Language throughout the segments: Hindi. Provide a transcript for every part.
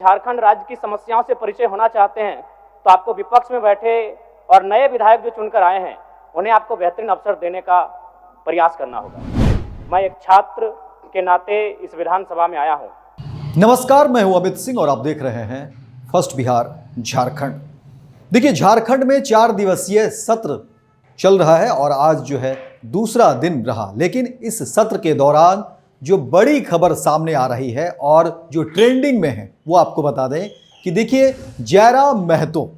झारखंड राज्य की समस्याओं से परिचय होना चाहते हैं तो आपको विपक्ष में बैठे और नए विधायक जो चुनकर आए हैं उन्हें आपको बेहतरीन अवसर देने का प्रयास करना होगा। मैं एक छात्र के नाते इस विधानसभा में आया हूं। नमस्कार, मैं हूं अमित सिंह और आप देख रहे हैं फर्स्ट बिहार झारखंड। देखिए, झारखंड में 4 दिवसीय सत्र चल रहा है और आज जो है दूसरा दिन रहा, लेकिन इस सत्र के दौरान जो बड़ी खबर सामने आ रही है और जो ट्रेंडिंग में है वो आपको बता दें कि देखिए, जयराम महतो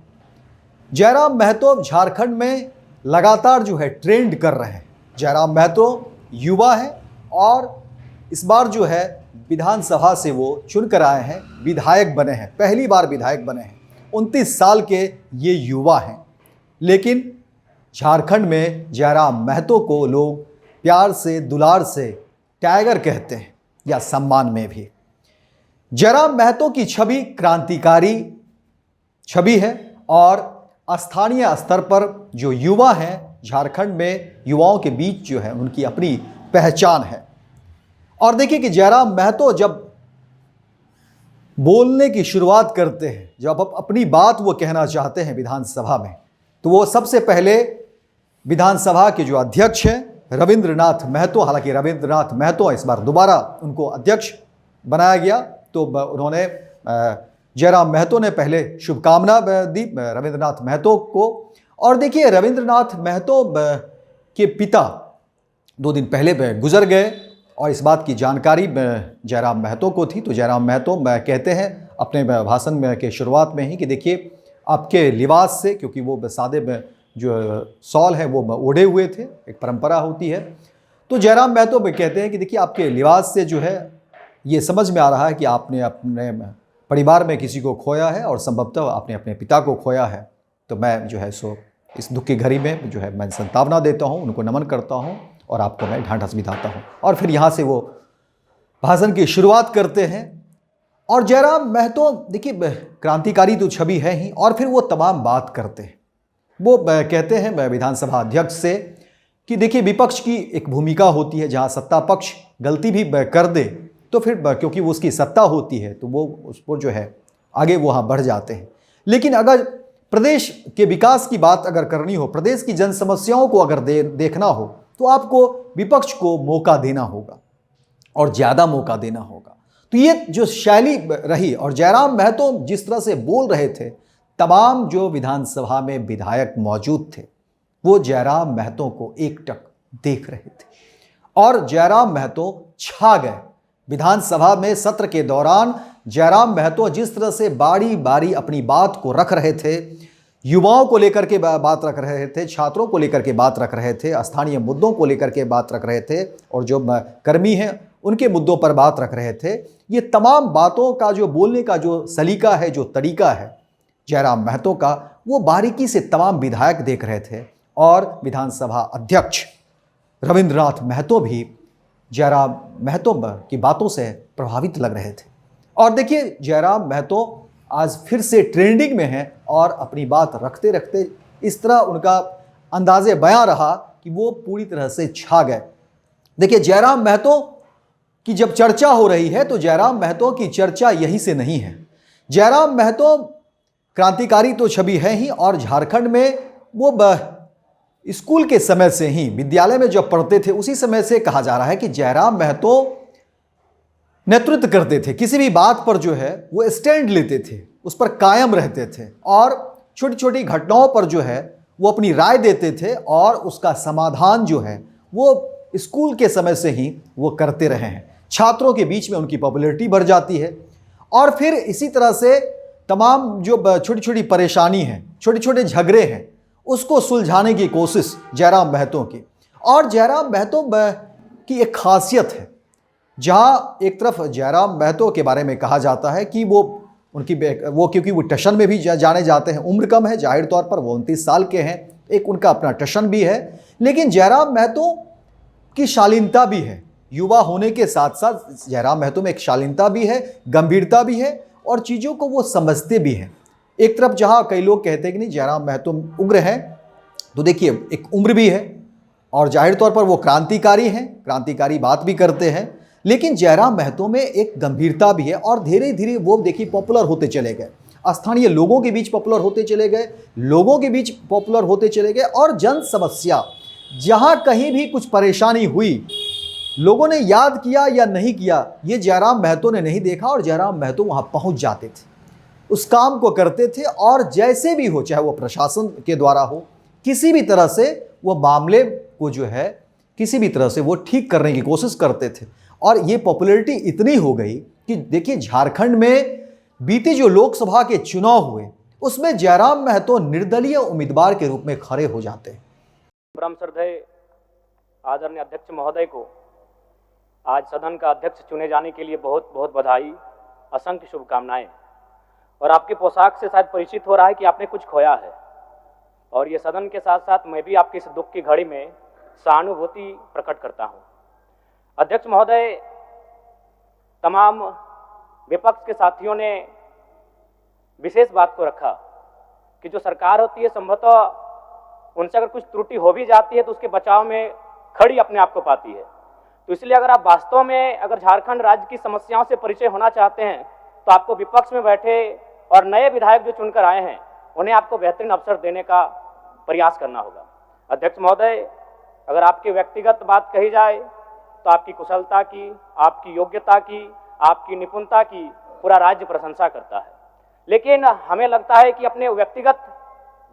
झारखंड में लगातार जो है ट्रेंड कर रहे हैं। जयराम महतो युवा है और इस बार जो है विधानसभा से वो चुनकर आए हैं, विधायक बने हैं, पहली बार विधायक बने हैं। 29 साल के ये युवा हैं, लेकिन झारखंड में जयराम महतो को लोग प्यार से, दुलार से टाइगर कहते हैं या सम्मान में भी। जयराम महतो की छवि क्रांतिकारी छवि है और स्थानीय स्तर पर जो युवा हैं झारखंड में, युवाओं के बीच जो है उनकी अपनी पहचान है। और देखिए कि जयराम महतो जब बोलने की शुरुआत करते हैं, जब अपनी बात वो कहना चाहते हैं विधानसभा में, तो वो सबसे पहले विधानसभा के जो अध्यक्ष हैं रविंद्रनाथ महतो, हालांकि रविंद्रनाथ महतो इस बार दोबारा उनको अध्यक्ष बनाया गया, तो उन्होंने जयराम महतो ने पहले शुभकामना दी रविंद्रनाथ महतो को। और देखिए, रविंद्रनाथ महतो के पिता 2 दिन पहले गुजर गए और इस बात की जानकारी जयराम महतो को थी। तो जयराम महतो कहते हैं अपने भाषण में के शुरुआत में ही कि देखिए, आपके लिबास से, क्योंकि वो सादे जो शॉल है वो ओढ़े हुए थे, एक परंपरा होती है, तो जयराम महतो कहते हैं कि देखिए, आपके लिबास से जो है ये समझ में आ रहा है कि आपने अपने परिवार में किसी को खोया है और संभवतः आपने अपने पिता को खोया है। तो मैं जो है सो इस दुख की घड़ी में जो है मैं संतावना देता हूँ, उनको नमन करता हूँ और आपको मैं ढांढस बिठाता हूँ। और फिर यहाँ से वो भाषण की शुरुआत करते हैं। और जयराम महतो देखिए क्रांतिकारी तो छवि है ही, और फिर वो तमाम बात करते हैं। वो कहते हैं विधानसभा अध्यक्ष से कि देखिए, विपक्ष की एक भूमिका होती है, जहाँ सत्ता पक्ष गलती भी कर दे तो फिर क्योंकि वो उसकी सत्ता होती है तो वो उस पर जो है आगे वहाँ बढ़ जाते हैं। लेकिन अगर प्रदेश के विकास की बात अगर करनी हो, प्रदेश की जन समस्याओं को अगर देखना हो, तो आपको विपक्ष को मौका देना होगा और ज़्यादा मौका देना होगा। तो ये जो शैली रही, और जयराम महतो जिस तरह से बोल रहे थे, तमाम जो विधानसभा में विधायक मौजूद थे वो जयराम महतो को एकटक देख रहे थे और जयराम महतो छा गए। विधानसभा में सत्र के दौरान जयराम महतो जिस तरह से बारी बारी अपनी बात को रख रहे थे, युवाओं को लेकर के बात रख रहे थे, छात्रों को लेकर के बात रख रहे थे, स्थानीय मुद्दों को लेकर के बात रख रहे थे, और जो कर्मी हैं उनके मुद्दों पर बात रख रहे थे, ये तमाम बातों का जो बोलने का जो सलीका है, जो तरीका है जयराम महतो का, वो बारीकी से तमाम विधायक देख रहे थे। और विधानसभा अध्यक्ष रविंद्रनाथ महतो भी जयराम महतो की बातों से प्रभावित लग रहे थे। और देखिए, जयराम महतो आज फिर से ट्रेंडिंग में हैं और अपनी बात रखते रखते इस तरह उनका अंदाज़े बयां रहा कि वो पूरी तरह से छा गए। देखिए, जयराम महतो की जब चर्चा हो रही है तो जयराम महतो की चर्चा यहीं से नहीं है। जयराम महतो क्रांतिकारी तो छवि है ही, और झारखंड में वो स्कूल के समय से ही, विद्यालय में जब पढ़ते थे उसी समय से कहा जा रहा है कि जयराम महतो नेतृत्व करते थे। किसी भी बात पर जो है वो स्टैंड लेते थे, उस पर कायम रहते थे और छोटी छोटी घटनाओं पर जो है वो अपनी राय देते थे, और उसका समाधान जो है वो स्कूल के समय से ही वो करते रहे हैं। छात्रों के बीच में उनकी पॉपुलैरिटी बढ़ जाती है, और फिर इसी तरह से तमाम जो छोटी छोटी परेशानी हैं, छोटे छोटे झगड़े हैं, उसको सुलझाने की कोशिश जयराम महतो की। और जयराम महतो की एक खासियत है, जहाँ एक तरफ जयराम महतो के बारे में कहा जाता है कि वो क्योंकि वो टशन में भी जाने जाते हैं, उम्र कम है, जाहिर तौर पर वो 29 साल के हैं, एक उनका अपना टशन भी है, लेकिन जयराम महतो की शालीनता भी है। युवा होने के साथ साथ जयराम महतो में एक शालीनता भी है, गंभीरता भी है, और चीज़ों को वो समझते भी हैं। एक तरफ जहाँ कई लोग कहते हैं कि नहीं जयराम महतो उग्र हैं, तो देखिए एक उम्र भी है और जाहिर तौर पर वो क्रांतिकारी हैं, क्रांतिकारी बात भी करते हैं, लेकिन जयराम महतो में एक गंभीरता भी है और धीरे धीरे वो देखिए पॉपुलर होते चले गए, स्थानीय लोगों के बीच पॉपुलर होते चले गए, लोगों के बीच पॉपुलर होते चले गए और जन समस्या जहां कहीं भी कुछ परेशानी हुई लोगों ने याद किया या नहीं किया ये जयराम महतो ने नहीं देखा और जयराम महतो वहां पहुंच जाते थे, उस काम को करते थे और जैसे भी हो, चाहे वो प्रशासन के द्वारा हो, किसी भी तरह से वो मामले को जो है किसी भी तरह से वो ठीक करने की कोशिश करते थे। और ये पॉपुलैरिटी इतनी हो गई कि देखिए झारखंड में बीते जो लोकसभा के चुनाव हुए उसमें जयराम महतो निर्दलीय उम्मीदवार के रूप में खड़े हो जाते हैं। परम श्रद्धेय आदरणीय अध्यक्ष महोदय को आज सदन का अध्यक्ष चुने जाने के लिए बहुत बहुत बधाई, असंख्य शुभकामनाएं। और आपके पोशाक से शायद परिचित हो रहा है कि आपने कुछ खोया है, और ये सदन के साथ साथ मैं भी आपके इस दुख की घड़ी में सहानुभूति प्रकट करता हूं। अध्यक्ष महोदय, तमाम विपक्ष के साथियों ने विशेष बात को रखा कि जो सरकार होती है संभवतः उनसे अगर कुछ त्रुटि हो भी जाती है तो उसके बचाव में खड़ी अपने आप को पाती है। तो इसलिए अगर आप वास्तव में अगर झारखंड राज्य की समस्याओं से परिचय होना चाहते हैं तो आपको विपक्ष में बैठे और नए विधायक जो चुनकर आए हैं उन्हें आपको बेहतरीन अवसर देने का प्रयास करना होगा। अध्यक्ष महोदय, अगर आपकी व्यक्तिगत बात कही जाए तो आपकी कुशलता की, आपकी योग्यता की, आपकी निपुणता की पूरा राज्य प्रशंसा करता है, लेकिन हमें लगता है कि अपने व्यक्तिगत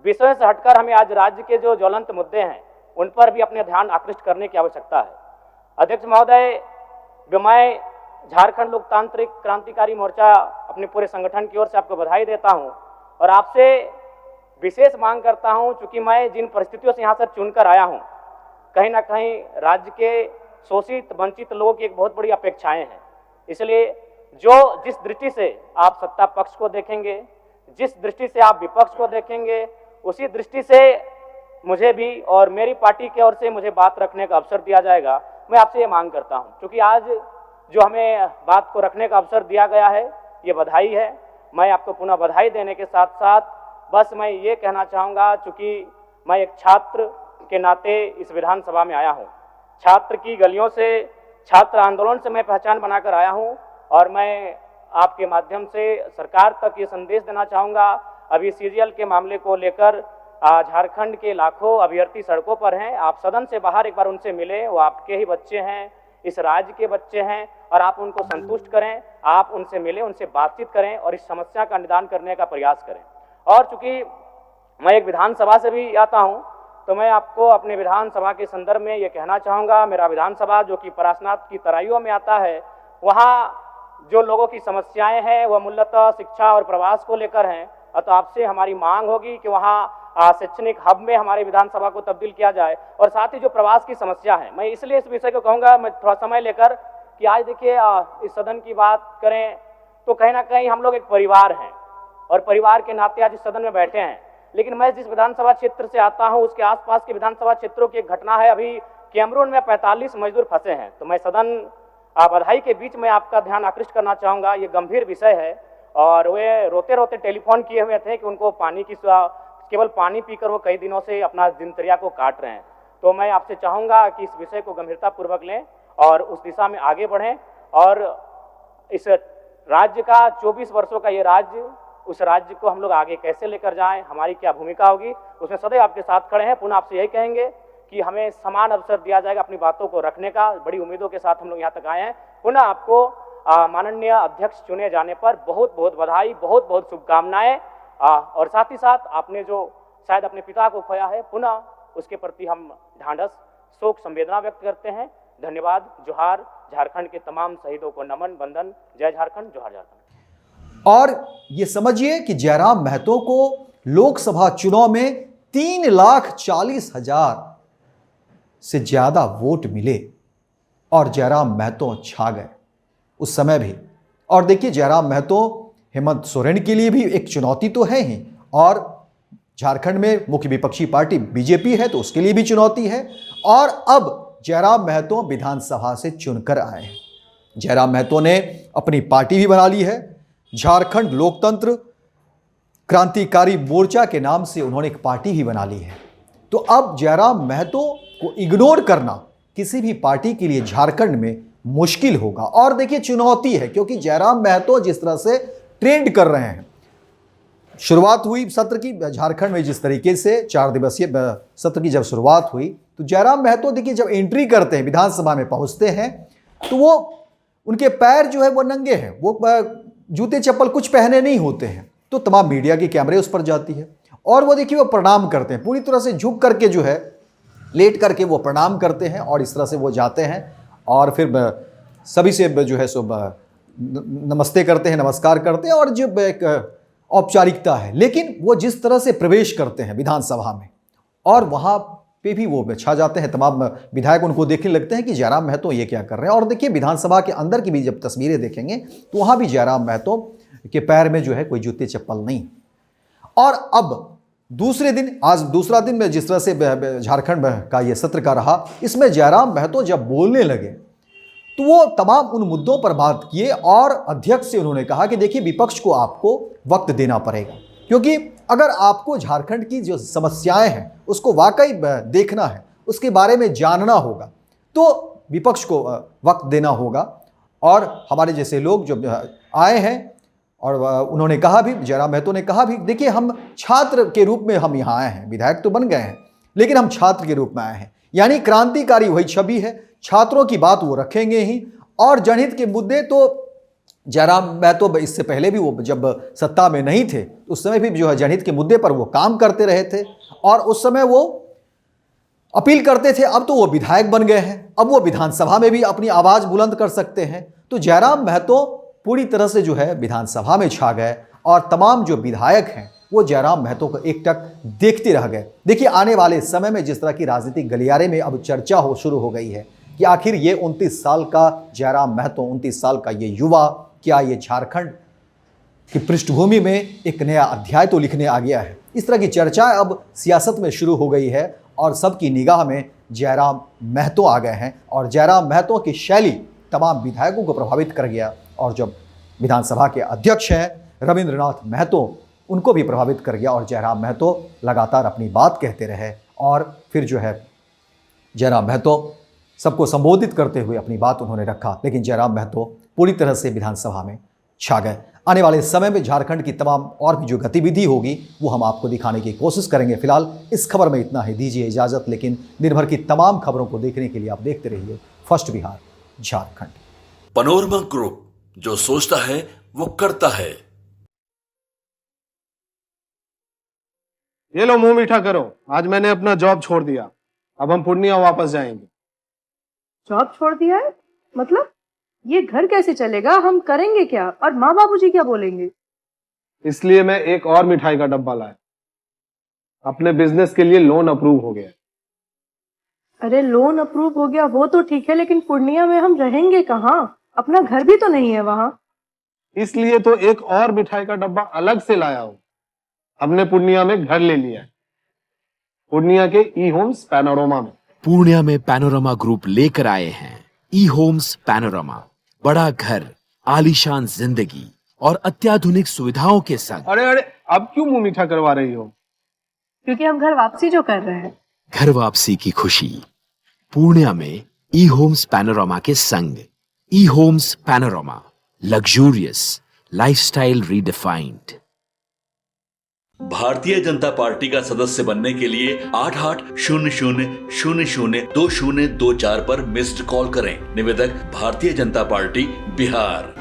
विषयों से हटकर हमें आज राज्य के जो ज्वलंत मुद्दे हैं उन पर भी अपने ध्यान आकृष्ट करने की आवश्यकता है। अध्यक्ष महोदय, मैं झारखंड लोकतांत्रिक क्रांतिकारी मोर्चा अपने पूरे संगठन की ओर से आपको बधाई देता हूं और आपसे विशेष मांग करता हूं, चूंकि मैं जिन परिस्थितियों से यहाँ से चुनकर आया हूं, कहीं ना कहीं राज्य के शोषित वंचित लोगों की एक बहुत बड़ी अपेक्षाएं हैं। इसलिए जिस दृष्टि से आप सत्ता पक्ष को देखेंगे, जिस दृष्टि से आप विपक्ष को देखेंगे, उसी दृष्टि से मुझे भी और मेरी पार्टी की ओर से मुझे बात रखने का अवसर दिया जाएगा। मैं आपसे ये मांग करता हूं, क्योंकि आज जो हमें बात को रखने का अवसर दिया गया है ये बधाई है। मैं आपको पुनः बधाई देने के साथ साथ बस मैं ये कहना चाहूँगा, चूँकि मैं एक छात्र के नाते इस विधानसभा में आया हूँ, छात्र की गलियों से, छात्र आंदोलन से मैं पहचान बनाकर आया हूँ और मैं आपके माध्यम से सरकार तक ये संदेश देना चाहूँगा। अभी सीजीएल के मामले को लेकर झारखंड के लाखों अभ्यर्थी सड़कों पर हैं। आप सदन से बाहर एक बार उनसे मिले, वो आपके ही बच्चे हैं, इस राज्य के बच्चे हैं, और आप उनको संतुष्ट करें, आप उनसे मिलें, उनसे बातचीत करें और इस समस्या का निदान करने का प्रयास करें। और चूंकि मैं एक विधानसभा से भी आता हूं, तो मैं आपको अपने विधानसभा के संदर्भ में ये कहना चाहूँगा, मेरा विधानसभा जो कि परासनाथ की तराइयों में आता है, वहाँ जो लोगों की समस्याएं हैं वह मूलतः शिक्षा और प्रवास को लेकर हैं। तो आपसे हमारी मांग होगी कि वहाँ शैक्षणिक हब में हमारे विधानसभा को तब्दील किया जाए, और साथ ही जो प्रवास की समस्या है, मैं इसलिए इस विषय को कहूँगा, मैं थोड़ा समय लेकर, कि आज देखिए इस सदन की बात करें तो कहीं ना कहीं हम लोग एक परिवार हैं और परिवार के नाते आज इस सदन में बैठे हैं। लेकिन मैं जिस विधानसभा क्षेत्र से आता हूं उसके आसपास के विधानसभा क्षेत्रों की एक घटना है, अभी कैमरून में 45 मजदूर फंसे हैं। तो मैं सदन बधाई के बीच में आपका ध्यान आकृष्ट करना चाहूँगा, ये गंभीर विषय है और वे रोते रोते टेलीफोन किए हुए थे कि उनको पानी की, केवल पानी पीकर वो कई दिनों से अपना दिनचर्या को काट रहे हैं। तो मैं आपसे चाहूँगा कि इस विषय को गंभीरतापूर्वक लें और उस दिशा में आगे बढ़ें, और इस राज्य का 24 वर्षों का ये राज्य, उस राज्य को हम लोग आगे कैसे लेकर जाएं, हमारी क्या भूमिका होगी, उसमें सदैव आपके साथ खड़े हैं। पुनः आपसे यही कहेंगे कि हमें समान अवसर दिया जाएगा अपनी बातों को रखने का। बड़ी उम्मीदों के साथ हम लोग यहाँ तक आए हैं। पुनः आपको माननीय अध्यक्ष चुने जाने पर बहुत बहुत बधाई, बहुत बहुत शुभकामनाएं, और साथ ही साथ आपने जो शायद अपने पिता को खोया है, पुनः उसके प्रति हम ढांढस, शोक, संवेदना व्यक्त करते हैं। धन्यवाद। जोहार। झारखंड के तमाम शहीदों को नमन, वंदन। जय झारखंड, जोहार झारखंड। और ये समझिए कि जयराम महतो को लोकसभा चुनाव में 3,40,000 से ज्यादा वोट मिले और जयराम महतो छा गए उस समय भी। और देखिए, जयराम महतो हेमंत सोरेन के लिए भी एक चुनौती तो है ही, और झारखंड में मुख्य विपक्षी पार्टी बीजेपी है तो उसके लिए भी चुनौती है। और अब जयराम महतो विधानसभा से चुनकर आए हैं। जयराम महतो ने अपनी पार्टी भी बना ली है, झारखंड लोकतंत्र क्रांतिकारी मोर्चा के नाम से उन्होंने एक पार्टी ही बना ली है। तो अब जयराम महतो को इग्नोर करना किसी भी पार्टी के लिए झारखंड में मुश्किल होगा। और देखिए चुनौती है, क्योंकि जयराम महतो जिस तरह से ट्रेंड कर रहे हैं, शुरुआत हुई सत्र की झारखंड में जिस तरीके से 4 दिवसीय सत्र की जब शुरुआत हुई, तो जयराम महतो देखिए जब एंट्री करते हैं, विधानसभा में पहुंचते हैं, तो वो उनके पैर जो है वो नंगे हैं, वो जूते चप्पल कुछ पहने नहीं होते हैं। तो तमाम मीडिया के कैमरे उस पर जाती है और वो देखिए वो प्रणाम करते हैं, पूरी तरह से झुक करके जो है, लेट करके वो प्रणाम करते हैं और इस तरह से वो जाते हैं और फिर सभी से जो है सो नमस्ते करते हैं, नमस्कार करते हैं और जो एक औपचारिकता है। लेकिन वो जिस तरह से प्रवेश करते हैं विधानसभा में और वहाँ पे भी वो छा जाते हैं, तमाम विधायक उनको देखने लगते हैं कि जयराम महतो ये क्या कर रहे हैं। और देखिए विधानसभा के अंदर की भी जब तस्वीरें देखेंगे तो वहाँ भी जयराम महतो के पैर में जो है कोई जूते चप्पल नहीं। और अब दूसरे दिन, आज दूसरा दिन में जिस तरह से झारखंड का ये सत्र का रहा, इसमें जयराम महतो जब बोलने लगे तो वो तमाम उन मुद्दों पर बात किए और अध्यक्ष से उन्होंने कहा कि देखिए विपक्ष को आपको वक्त देना पड़ेगा, क्योंकि अगर आपको झारखंड की जो समस्याएं हैं उसको वाकई देखना है, उसके बारे में जानना होगा, तो विपक्ष को वक्त देना होगा। और हमारे जैसे लोग जो आए हैं, और उन्होंने कहा भी, जयराम महतो ने कहा भी, देखिए हम छात्र के रूप में हम यहाँ आए हैं, विधायक तो बन गए हैं लेकिन हम छात्र के रूप में आए हैं, यानी क्रांतिकारी वही छवि है, छात्रों की बात वो रखेंगे ही। और जनहित के मुद्दे तो जयराम महतो इससे पहले भी वो जब सत्ता में नहीं थे उस समय भी जो है जनहित के मुद्दे पर वो काम करते रहे थे और उस समय वो अपील करते थे। अब तो वो विधायक बन गए हैं, अब वो विधानसभा में भी अपनी आवाज़ बुलंद कर सकते हैं। तो जयराम महतो पूरी तरह से जो है विधानसभा में छा गए और तमाम जो विधायक हैं वो जयराम महतो को एकटक देखते रह गए। देखिए आने वाले समय में जिस तरह की राजनीतिक गलियारे में अब चर्चा शुरू हो गई है कि आखिर ये 29 साल का जयराम महतो, 29 साल का ये युवा, क्या ये झारखंड की पृष्ठभूमि में एक नया अध्याय तो लिखने आ गया है। इस तरह की चर्चा अब सियासत में शुरू हो गई है और सबकी निगाह में जयराम महतो आ गए हैं और जयराम महतो की शैली तमाम विधायकों को प्रभावित कर गया और जब विधानसभा के अध्यक्ष हैं रविंद्रनाथ महतो, उनको भी प्रभावित कर गया और जयराम महतो लगातार अपनी बात कहते रहे और फिर जो है जयराम महतो सबको संबोधित करते हुए अपनी बात उन्होंने रखा। लेकिन जयराम महतो पूरी तरह से विधानसभा में छा गए। आने वाले समय में झारखंड की तमाम और भी जो गतिविधि होगी वो हम आपको दिखाने की कोशिश करेंगे। फिलहाल इस खबर में इतना ही, दीजिए इजाज़त। लेकिन दिन भर की तमाम खबरों को देखने के लिए आप देखते रहिए first Bihar Jharkhand. Panorama group, जो सोचता है वो करता है। ये लो मुंह मीठा करो, आज मैंने अपना जॉब छोड़ दिया, अब हम पूर्णिया वापस जाएंगे। जॉब छोड़ दिया है? मतलब ये घर कैसे चलेगा? हम करेंगे क्या? और माँ बाबूजी क्या बोलेंगे? इसलिए मैं एक और मिठाई का डब्बा लाया, अपने बिजनेस के लिए लोन अप्रूव हो गया। अरे लोन अप्रूव हो गया वो तो ठीक है, लेकिन पूर्णिया में हम रहेंगे कहाँ? अपना घर भी तो नहीं है वहाँ। इसलिए तो एक और मिठाई का डब्बा अलग से लाया हूँ। हमने पूर्णिया में घर ले लिया है, पूर्णिया के ई होम्स पैनोरमा में। पूर्णिया में पैनोरमा ग्रुप लेकर आए हैं ई होम्स पैनोरमा। बड़ा घर, आलीशान जिंदगी और अत्याधुनिक सुविधाओं के संग। अरे अब क्यों मुंह मीठा करवा रही हो? क्योंकि हम घर वापसी जो कर रहे हैं। घर वापसी की खुशी पूर्णिया में ई होम्स पैनोरमा के संग। E homes panorama, luxurious lifestyle redefined. Bharatiya Janata party का सदस्य बनने के लिए 8800002024 पर मिस्ड कॉल करें। निवेदक भारतीय जनता पार्टी बिहार।